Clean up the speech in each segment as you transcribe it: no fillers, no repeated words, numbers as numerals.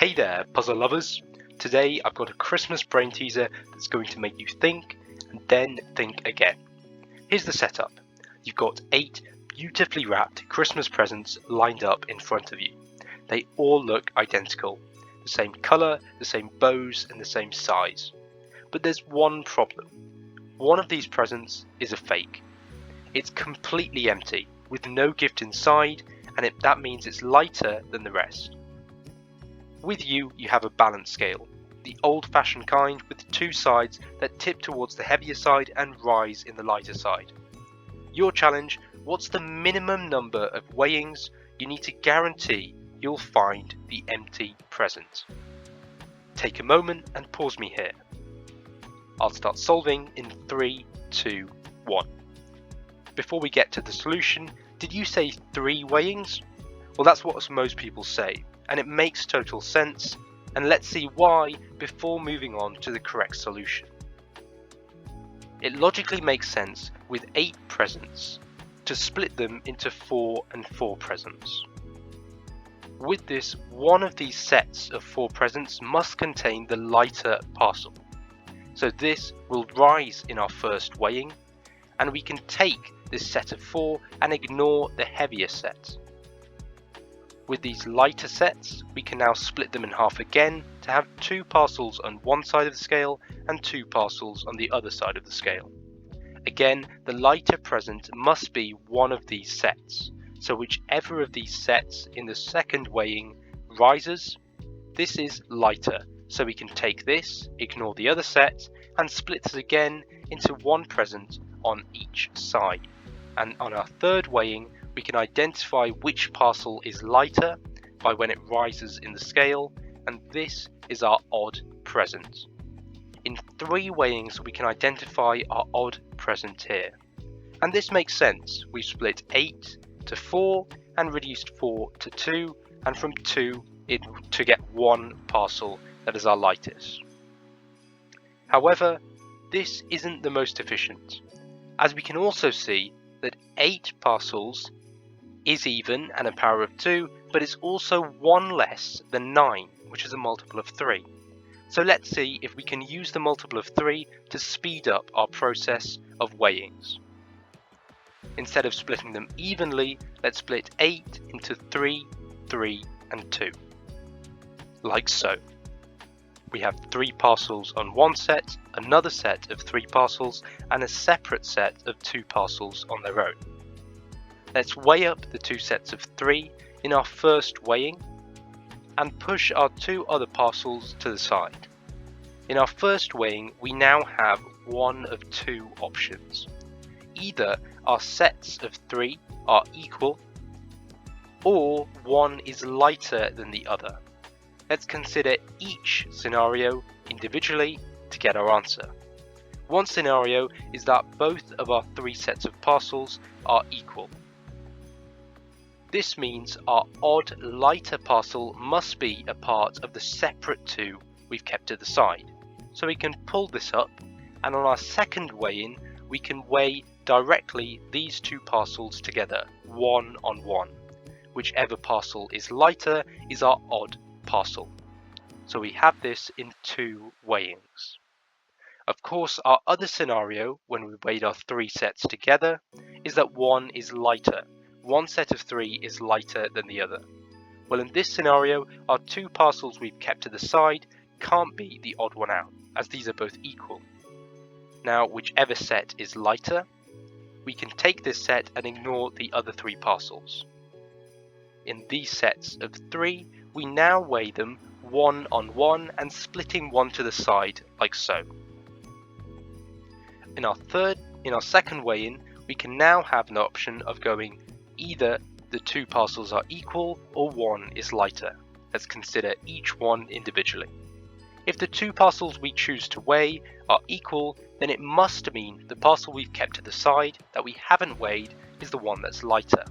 Hey there, puzzle lovers! Today I've got a Christmas brain teaser that's going to make you think and then think again. Here's the setup. You've got 8 beautifully wrapped Christmas presents lined up in front of you. They all look identical. The same colour, the same bows and the same size. But there's one problem. One of these presents is a fake. It's completely empty, with no gift inside, and that means it's lighter than the rest. With you have a balance scale, the old-fashioned kind with 2 sides that tip towards the heavier side and rise in the lighter side. Your challenge: what's the minimum number of weighings you need to guarantee you'll find the empty present? Take a moment and pause me here. I'll start solving in 3, 2, 1. Before we get to the solution, did you say 3 weighings? Well, that's what most people say, and it makes total sense, and let's see why before moving on to the correct solution. It logically makes sense with 8 presents to split them into 4 and 4 presents. With this, one of these sets of 4 presents must contain the lighter parcel. So this will rise in our first weighing, and we can take this set of 4 and ignore the heavier set. With these lighter sets, we can now split them in half again to have 2 parcels on one side of the scale and 2 parcels on the other side of the scale. Again, the lighter present must be one of these sets, so whichever of these sets in the second weighing rises, this is lighter, so we can take this, ignore the other set, and split it again into 1 present on each side. And on our third weighing, we can identify which parcel is lighter by when it rises in the scale, and this is our odd present. In 3 weighings, we can identify our odd present here. And this makes sense. We've split 8 to 4 and reduced 4 to 2, and from 2 to get 1 parcel that is our lightest. However, this isn't the most efficient, as we can also see that 8 parcels is even and a power of 2, but it's also 1 less than 9, which is a multiple of 3. So let's see if we can use the multiple of 3 to speed up our process of weighings. Instead of splitting them evenly, let's split 8 into 3, 3 and 2. Like so. We have 3 parcels on one set, another set of 3 parcels, and a separate set of 2 parcels on their own. Let's weigh up the 2 sets of 3 in our first weighing and push our 2 other parcels to the side. In our first weighing, we now have one of 2 options. Either our sets of 3 are equal, or one is lighter than the other. Let's consider each scenario individually to get our answer. One scenario is that both of our 3 sets of parcels are equal. This means our odd lighter parcel must be a part of the separate 2 we've kept to the side. So we can pull this up, and on our second weigh-in we can weigh directly these 2 parcels together, 1 on 1. Whichever parcel is lighter is our odd parcel. So we have this in 2 weighings. Of course, our other scenario, when we weighed our 3 sets together, is that one is lighter. One set of 3 is lighter than the other. Well, in this scenario, our 2 parcels we've kept to the side can't be the odd one out, as these are both equal. Now, whichever set is lighter, we can take this set and ignore the other 3 parcels. In these sets of 3, we now weigh them 1 on 1 and splitting 1 to the side like so. In our second weigh-in, we can now have an option of going either the 2 parcels are equal or one is lighter. Let's consider each one individually. If the 2 parcels we choose to weigh are equal, then it must mean the parcel we've kept to the side that we haven't weighed is the one that's lighter.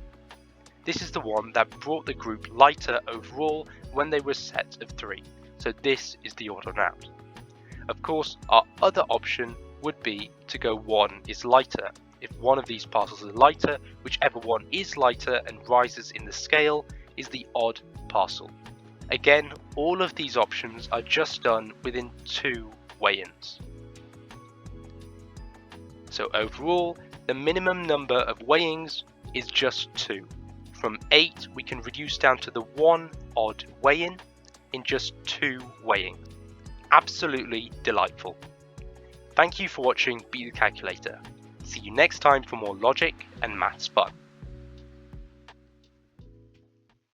This is the one that brought the group lighter overall when they were a set of 3, so this is the odd one out. Of course, our other option would be to go 1 is lighter. If one of these parcels is lighter, whichever one is lighter and rises in the scale is the odd parcel. Again, all of these options are just done within 2 weigh-ins. So overall, the minimum number of weighings is just 2. From 8, we can reduce down to the 1 odd weigh-in in just 2 weighings. Absolutely delightful. Thank you for watching Beat the Calculator. See you next time for more logic and maths fun.